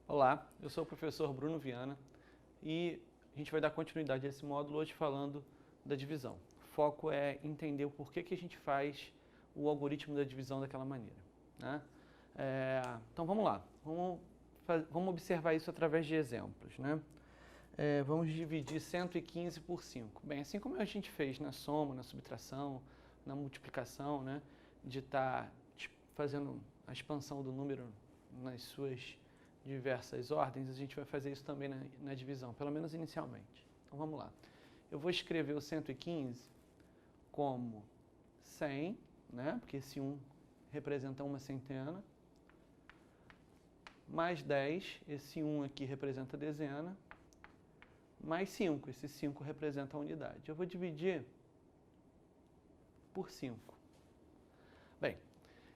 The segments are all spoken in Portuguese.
Olá, eu sou o professor Bruno Viana e a gente vai dar continuidade a esse módulo hoje falando da divisão. O foco é entender o porquê que a gente faz o algoritmo da divisão daquela maneira, né? Então vamos lá, vamos observar isso através de exemplos, né? Vamos dividir 115 por 5. Bem, assim como a gente fez na soma, na subtração, na multiplicação, né? De estar fazendo a expansão do número nas suas diversas ordens, a gente vai fazer isso também na divisão, pelo menos inicialmente. Então vamos lá. Eu vou escrever o 115 como 100, né? Porque esse 1 representa uma centena, mais 10, esse 1 aqui representa dezena, mais 5, esse 5 representa a unidade. Eu vou dividir por 5. Bem,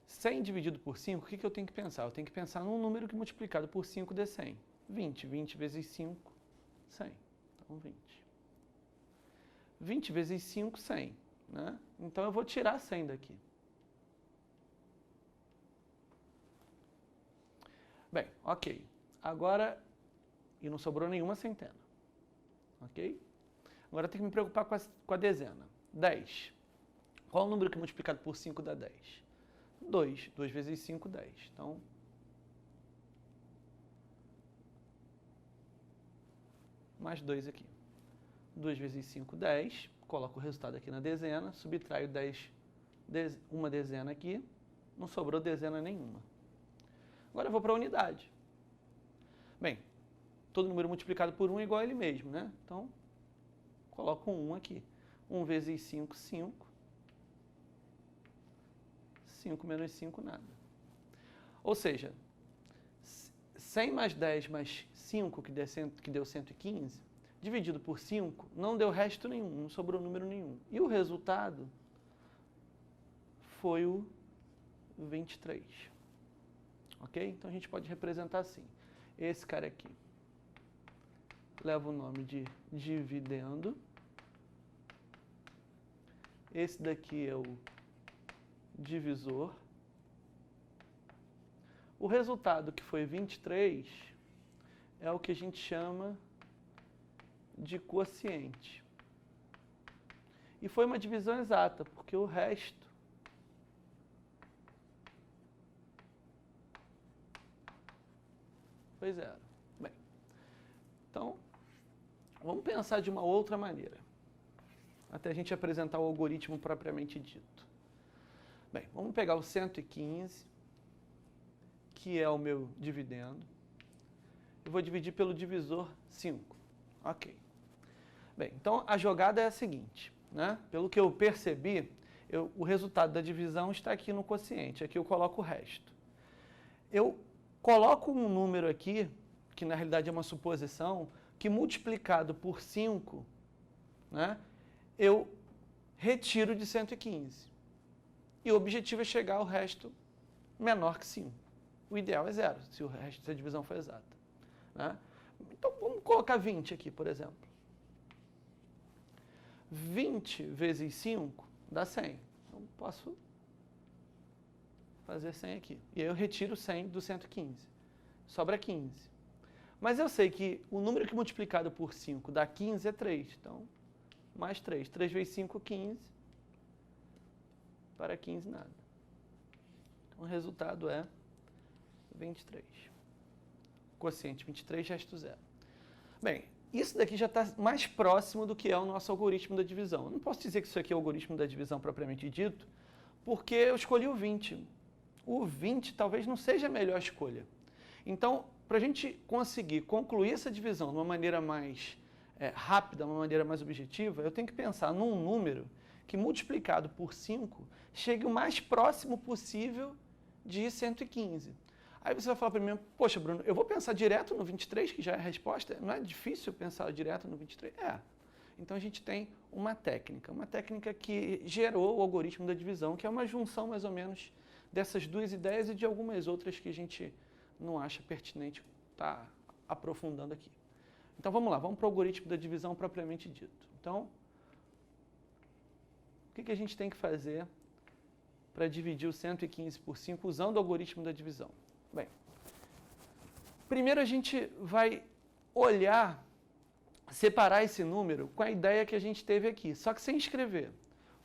100 dividido por 5, o que eu tenho que pensar? Eu tenho que pensar num número que multiplicado por 5 dê 100. 20. 20 vezes 5, 100. Então, 20. 20 vezes 5, 100. Né? Então, eu vou tirar 100 daqui. Bem, ok. Agora, e não sobrou nenhuma centena. Ok? Agora, eu tenho que me preocupar com a dezena. 10. Qual é o número que multiplicado por 5 dá 10? 2. 2 vezes 5, 10. Então, mais 2 aqui. 2 vezes 5, 10. Coloco o resultado aqui na dezena. Subtraio 10, uma dezena aqui. Não sobrou dezena nenhuma. Agora eu vou para a unidade. Bem, todo número multiplicado por 1 é igual a ele mesmo, né? Então, coloco um 1 aqui. 1 vezes 5, 5. 5 menos 5, nada. Ou seja, 100 mais 10 mais 5, que deu 115, dividido por 5, não deu resto nenhum, não sobrou número nenhum. E o resultado foi o 23. Ok? Então a gente pode representar assim. Esse cara aqui leva o nome de dividendo. Esse daqui é o divisor. O resultado, que foi 23, é o que a gente chama de quociente. E foi uma divisão exata, porque o resto foi zero. Bem, então, vamos pensar de uma outra maneira, até a gente apresentar o algoritmo propriamente dito. Bem, vamos pegar o 115, que é o meu dividendo, e vou dividir pelo divisor 5. Ok. Bem, então a jogada é a seguinte, né? Pelo que eu percebi, o resultado da divisão está aqui no quociente, aqui eu coloco o resto. Eu coloco um número aqui, que na realidade é uma suposição, que multiplicado por 5, né, eu retiro de 115. E o objetivo é chegar ao resto menor que 5. O ideal é 0, se a divisão for exata. Né? Então, vamos colocar 20 aqui, por exemplo. 20 vezes 5 dá 100. Então, posso fazer 100 aqui. E aí eu retiro 100 do 115. Sobra 15. Mas eu sei que o número que multiplicado por 5 dá 15 é 3. Então, mais 3. 3 vezes 5, 15. Para 15, nada. Então, o resultado é 23. Quociente 23, resto 0. Bem, isso daqui já está mais próximo do que é o nosso algoritmo da divisão. Eu não posso dizer que isso aqui é o algoritmo da divisão propriamente dito, porque eu escolhi o 20. O 20 talvez não seja a melhor escolha. Então, para a gente conseguir concluir essa divisão de uma maneira mais rápida, uma maneira mais objetiva, eu tenho que pensar num número que, multiplicado por 5, chegue o mais próximo possível de 115. Aí você vai falar para mim, poxa, Bruno, eu vou pensar direto no 23, que já é a resposta? Não é difícil pensar direto no 23? É. Então a gente tem uma técnica que gerou o algoritmo da divisão, que é uma junção mais ou menos dessas duas ideias e de algumas outras que a gente não acha pertinente estar aprofundando aqui. Então vamos lá, vamos para o algoritmo da divisão propriamente dito. Então, o que a gente tem que fazer para dividir o 115 por 5 usando o algoritmo da divisão? Bem, Primeiro a gente vai olhar, separar esse número com a ideia que a gente teve aqui, só que sem escrever.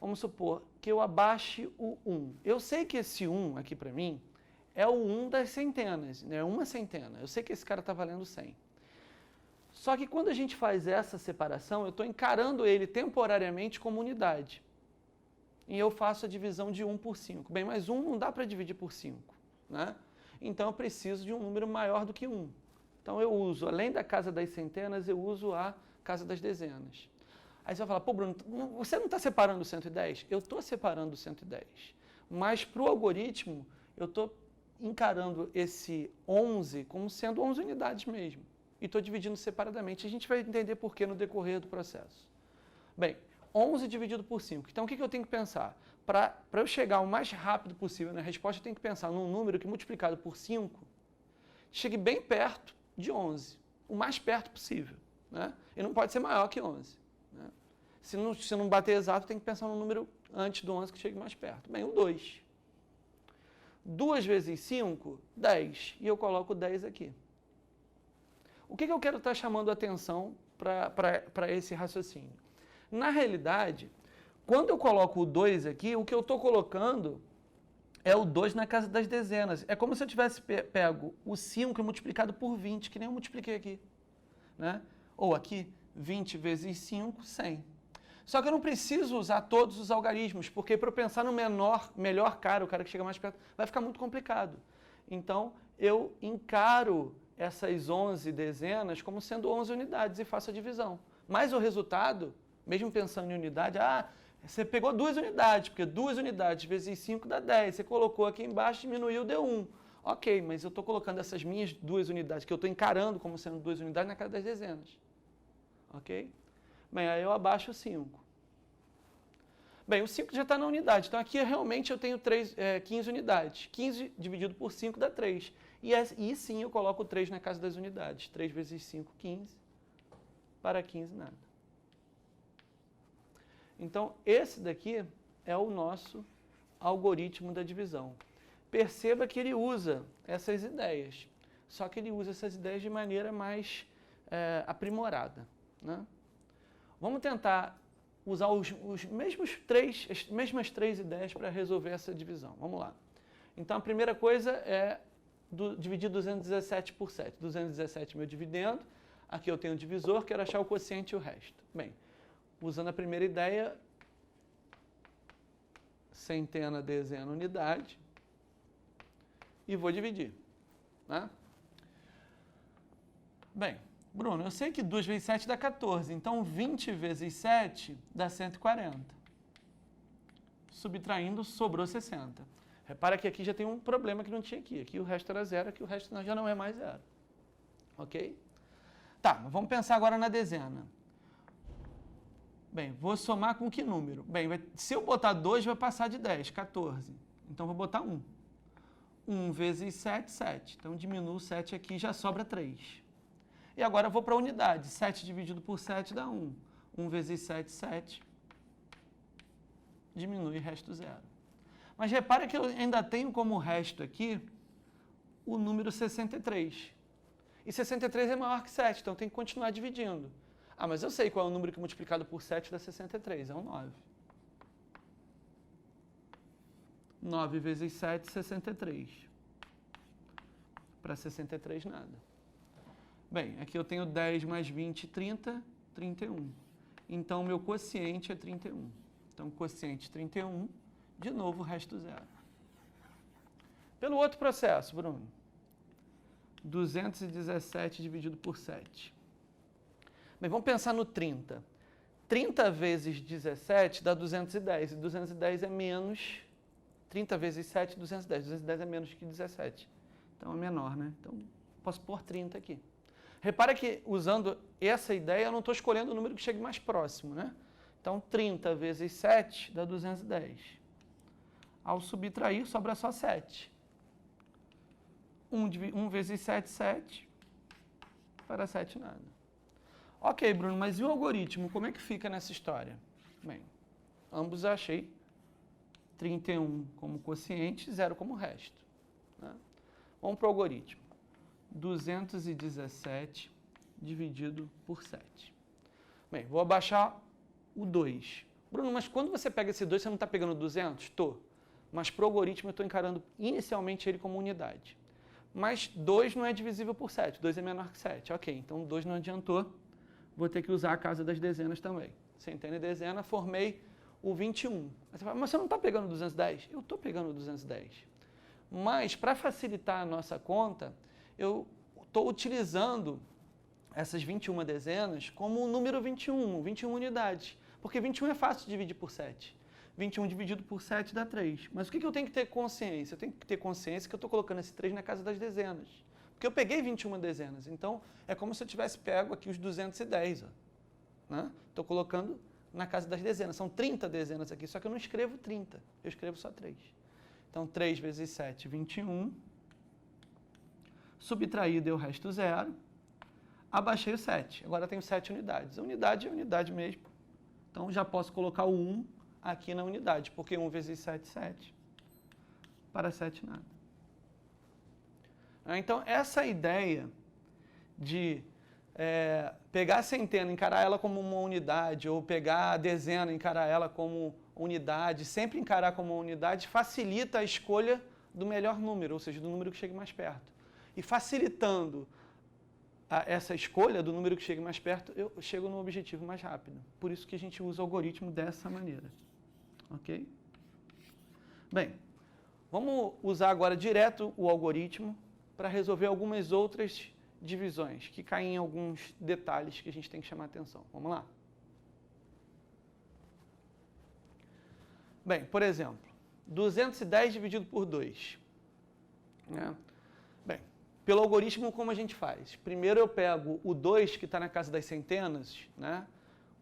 Vamos supor que eu abaixe o 1. Eu sei que esse 1 aqui para mim é o 1 das centenas, né? Uma centena. Eu sei que esse cara está valendo 100. Só que quando a gente faz essa separação, eu estou encarando ele temporariamente como unidade. E eu faço a divisão de 1 por 5. Bem, mas 1 não dá para dividir por 5, né? Então eu preciso de um número maior do que 1. Então eu uso, além da casa das centenas, eu uso a casa das dezenas. Aí você vai falar, pô, Bruno, você não está separando o 110? Eu estou separando o 110. Mas para o algoritmo, eu estou encarando esse 11 como sendo 11 unidades mesmo. E estou dividindo separadamente. A gente vai entender por que no decorrer do processo. Bem, 11 dividido por 5. Então, o que eu tenho que pensar? Para eu chegar o mais rápido possível na resposta, eu tenho que pensar num número que, multiplicado por 5, chegue bem perto de 11. O mais perto possível, né? E não pode ser maior que 11. Né? Se não bater exato, tem que pensar num número antes do 11 que chegue mais perto. Bem, o 2. 2 vezes 5, 10. E eu coloco 10 aqui. O que eu quero estar chamando a atenção para esse raciocínio? Na realidade, quando eu coloco o 2 aqui, o que eu estou colocando é o 2 na casa das dezenas. É como se eu tivesse pego o 5 e multiplicado por 20, que nem eu multipliquei aqui. Né? Ou aqui, 20 vezes 5, 100. Só que eu não preciso usar todos os algarismos, porque para eu pensar no melhor cara, o cara que chega mais perto, vai ficar muito complicado. Então, eu encaro essas 11 dezenas como sendo 11 unidades e faço a divisão. Mas o resultado, mesmo pensando em unidade, você pegou 2 unidades, porque 2 unidades vezes 5 dá 10. Você colocou aqui embaixo, diminuiu, deu 1. Ok, mas eu estou colocando essas minhas 2 unidades, que eu estou encarando como sendo 2 unidades, na casa das dezenas. Ok? Bem, aí eu abaixo o 5. Bem, o 5 já está na unidade, então aqui realmente eu tenho 15 unidades. 15 dividido por 5 dá 3. E sim eu coloco o 3 na casa das unidades. 3 vezes 5, 15. Para 15, nada. Então, esse daqui é o nosso algoritmo da divisão. Perceba que ele usa essas ideias, só que ele usa essas ideias de maneira mais aprimorada. Né? Vamos tentar usar as mesmas três ideias para resolver essa divisão. Vamos lá. Então, a primeira coisa é dividir 217 por 7. 217 é meu dividendo. Aqui eu tenho o divisor, quero achar o quociente e o resto. Bem, usando a primeira ideia, centena, dezena, unidade, e vou dividir. Né? Bem, Bruno, eu sei que 2 vezes 7 dá 14, então 20 vezes 7 dá 140. Subtraindo, sobrou 60. Repara que aqui já tem um problema que não tinha aqui. Aqui o resto era zero, aqui o resto já não é mais zero. Ok? Tá, vamos pensar agora na dezena. Bem, vou somar com que número? Bem, se eu botar 2, vai passar de 10, 14. Então, vou botar 1. 1 vezes 7, 7. Então, diminuo 7 aqui e já sobra 3. E agora eu vou para a unidade. 7 dividido por 7 dá 1. 1 vezes 7, 7. Diminui, resto 0. Mas repara que eu ainda tenho como resto aqui o número 63. E 63 é maior que 7, então eu tenho que continuar dividindo. Ah, mas eu sei qual é o número que multiplicado por 7 dá 63, é um 9. 9 vezes 7, 63. Para 63, nada. Bem, aqui eu tenho 10 mais 20, 30, 31. Então, meu quociente é 31. Então, quociente 31, de novo, resto 0. Pelo outro processo, Bruno. 217 dividido por 7. Bem, vamos pensar no 30. 30 vezes 17 dá 210. E 210 é menos... 30 vezes 7, 210. 210 é menos que 17. Então, é menor, né? Então, posso pôr 30 aqui. Repara que, usando essa ideia, eu não estou escolhendo o número que chegue mais próximo, né? Então, 30 vezes 7 dá 210. Ao subtrair, sobra só 7. 1 vezes 7, 7. Para 7, nada. Ok, Bruno, mas e o algoritmo? Como é que fica nessa história? Bem, ambos eu achei 31 como quociente e 0 como resto. Né? Vamos para o algoritmo. 217 dividido por 7. Bem, vou abaixar o 2. Bruno, mas quando você pega esse 2, você não está pegando 200? Estou. Mas para o algoritmo eu estou encarando inicialmente ele como unidade. Mas 2 não é divisível por 7, 2 é menor que 7. Ok, então 2 não adiantou, vou ter que usar a casa das dezenas também. Centena e dezena, formei o 21. Mas você fala, mas você não está pegando 210? Eu estou pegando 210. Mas para facilitar a nossa conta, eu estou utilizando essas 21 dezenas como o número 21 unidades. Porque 21 é fácil de dividir por 7. 21 dividido por 7 dá 3. Mas o que eu tenho que ter consciência? Eu tenho que ter consciência que eu estou colocando esse 3 na casa das dezenas. Porque eu peguei 21 dezenas. Então, é como se eu tivesse pego aqui os 210. Estou colocando na casa das dezenas. São 30 dezenas aqui, só que eu não escrevo 30. Eu escrevo só 3. Então, 3 vezes 7, 21. Subtraí, deu o resto 0. Abaixei o 7. Agora eu tenho 7 unidades. A unidade é unidade mesmo. Então, já posso colocar o 1 aqui na unidade, porque 1 vezes 7, 7. Para 7, nada. Então, essa ideia de pegar a centena, encarar ela como uma unidade, ou pegar a dezena, encarar ela como unidade, sempre encarar como uma unidade, facilita a escolha do melhor número, ou seja, do número que chegue mais perto. E facilitando essa escolha do número que chegue mais perto, eu chego no objetivo mais rápido. Por isso que a gente usa o algoritmo dessa maneira. Ok? Bem, vamos usar agora direto o algoritmo para resolver algumas outras divisões, que caem em alguns detalhes que a gente tem que chamar atenção. Vamos lá? Bem, por exemplo, 210 dividido por 2. Bem, pelo algoritmo, como a gente faz? Primeiro eu pego o 2, que está na casa das centenas,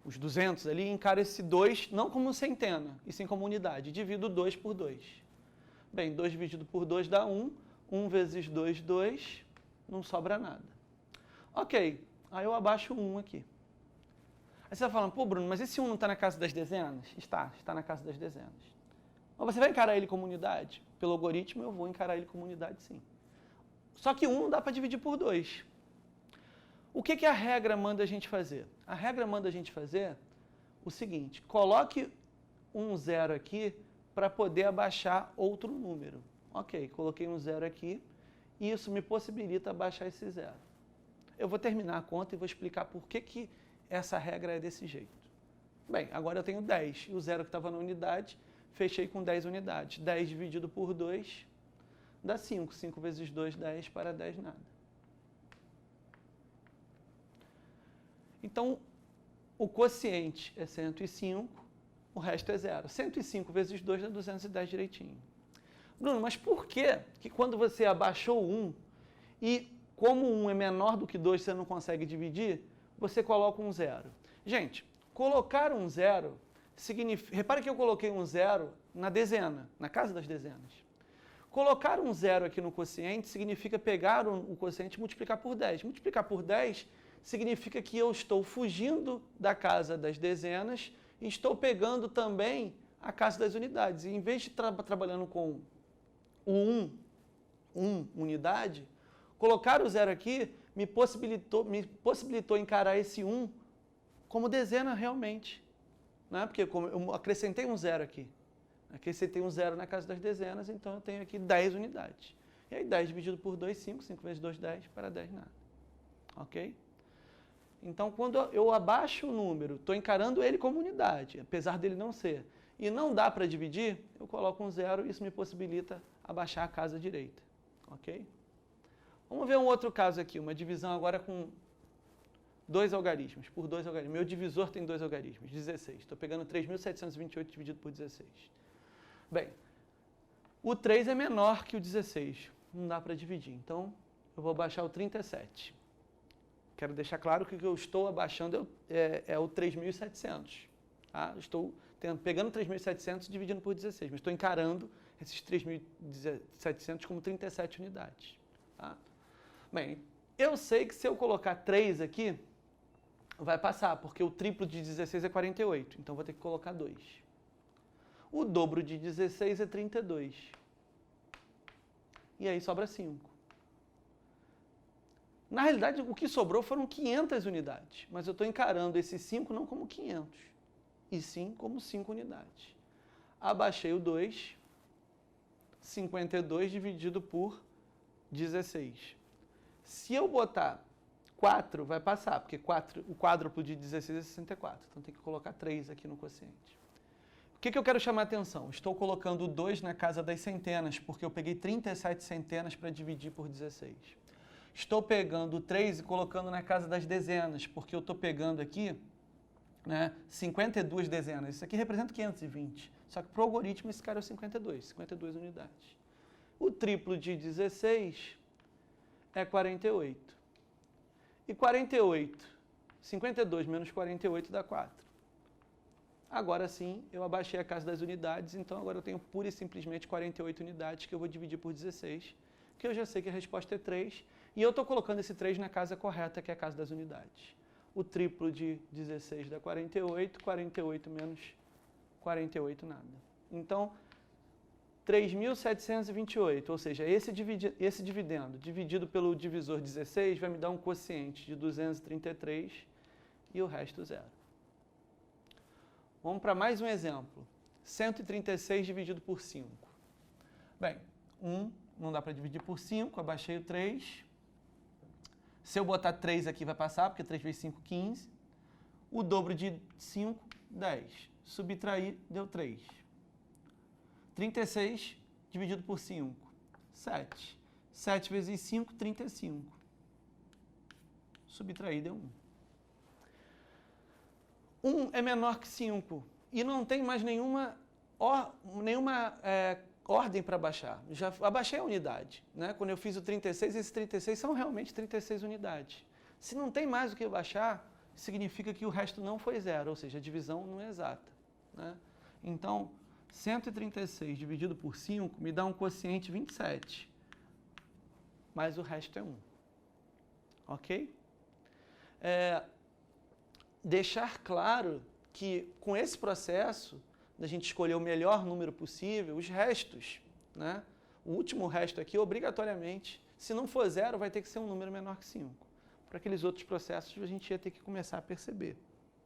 os 200 ali, e encaro esse 2 não como centena, e sim como unidade. Divido 2 por 2. Bem, 2 dividido por 2 dá 1. 1 vezes 2, 2. Não sobra nada. Ok, aí eu abaixo 1 aqui. Aí você vai falando, pô, Bruno, mas esse 1 não está na casa das dezenas? Está na casa das dezenas. Mas você vai encarar ele como unidade? Pelo algoritmo, eu vou encarar ele como unidade, sim. Só que 1 não dá para dividir por 2. O que a regra manda a gente fazer? A regra manda a gente fazer o seguinte, coloque um 0 aqui para poder abaixar outro número. Ok, coloquei um 0 aqui e isso me possibilita abaixar esse 0. Eu vou terminar a conta e vou explicar por que essa regra é desse jeito. Bem, agora eu tenho 10 e o 0 que estava na unidade, fechei com 10 unidades. 10 dividido por 2 dá 5. 5 vezes 2, 10, para 10, nada. Então, o quociente é 105, o resto é 0. 105 vezes 2 dá 210 direitinho. Bruno, mas por que quando você abaixou 1 e como 1 é menor do que 2 você não consegue dividir, você coloca um 0? Gente, colocar um 0 significa... Repare que eu coloquei um 0 na dezena, na casa das dezenas. Colocar um 0 aqui no quociente significa pegar o quociente e multiplicar por 10. Multiplicar por 10 significa que eu estou fugindo da casa das dezenas e estou pegando também a casa das unidades. E em vez de trabalhando com o 1 unidade, colocar o 0 aqui me possibilitou encarar esse 1 como dezena realmente. Porque eu acrescentei um 0 aqui. Acrescentei um 0 na casa das dezenas, então eu tenho aqui 10 unidades. E aí 10 dividido por 2, 5. 5 vezes 2, 10, para 10, nada. Ok? Então, quando eu abaixo o número, estou encarando ele como unidade, apesar dele não ser, e não dá para dividir, eu coloco um 0 e isso me possibilita abaixar a casa direita. Ok? Vamos ver um outro caso aqui, uma divisão agora com 2 algarismos, por 2 algarismos. Meu divisor tem 2 algarismos, 16. Estou pegando 3.728 dividido por 16. Bem, o 3 é menor que o 16, não dá para dividir, então eu vou abaixar o 37. Quero deixar claro que o que eu estou abaixando é o 3.700. Tá? Estou pegando 3.700 e dividindo por 16, mas estou encarando esses 3.700 como 37 unidades. Tá? Bem, eu sei que se eu colocar 3 aqui, vai passar, porque o triplo de 16 é 48, então vou ter que colocar 2. O dobro de 16 é 32. E aí sobra 5. Na realidade, o que sobrou foram 500 unidades, mas eu estou encarando esse 5 não como 500, e sim como 5 unidades. Abaixei o 2, 52 dividido por 16. Se eu botar 4, vai passar, porque o quádruplo de 16 é 64, então tem que colocar 3 aqui no quociente. O que eu quero chamar a atenção? Estou colocando o 2 na casa das centenas, porque eu peguei 37 centenas para dividir por 16. Estou pegando o 3 e colocando na casa das dezenas, porque eu estou pegando aqui, né, 52 dezenas. Isso aqui representa 520. Só que para o algoritmo esse cara é o 52 unidades. O triplo de 16 é 48. E 52 menos 48 dá 4. Agora sim, eu abaixei a casa das unidades, então agora eu tenho pura e simplesmente 48 unidades que eu vou dividir por 16, que eu já sei que a resposta é 3, e eu estou colocando esse 3 na casa correta, que é a casa das unidades. O triplo de 16 dá 48, 48 menos 48 nada. Então, 3.728, ou seja, esse dividendo dividido pelo divisor 16 vai me dar um quociente de 233 e o resto zero. Vamos para mais um exemplo. 136 dividido por 5. Bem, 1 não dá para dividir por 5, abaixei o 3. Se eu botar 3 aqui vai passar, porque 3 vezes 5, 15. O dobro de 5, 10. Subtrair, deu 3. 36 dividido por 5, 7. 7 vezes 5, 35. Subtrair, deu 1. 1 é menor que 5 e não tem mais nenhuma ordem para baixar. Já abaixei a unidade, né? Quando eu fiz o 36, esses 36 são realmente 36 unidades. Se não tem mais o que baixar, significa que o resto não foi zero, ou seja, a divisão não é exata, né? Então, 136 dividido por 5 me dá um quociente 27, mas o resto é 1. Ok? Deixar claro que com esse processo, da gente escolher o melhor número possível, os restos, né? O último resto aqui, obrigatoriamente, se não for zero, vai ter que ser um número menor que 5. Para aqueles outros processos, a gente ia ter que começar a perceber,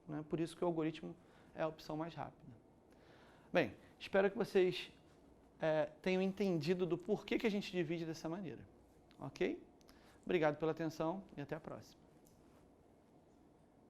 né? Por isso que o algoritmo é a opção mais rápida. Bem, espero que vocês tenham entendido do porquê que a gente divide dessa maneira. Ok? Obrigado pela atenção e até a próxima.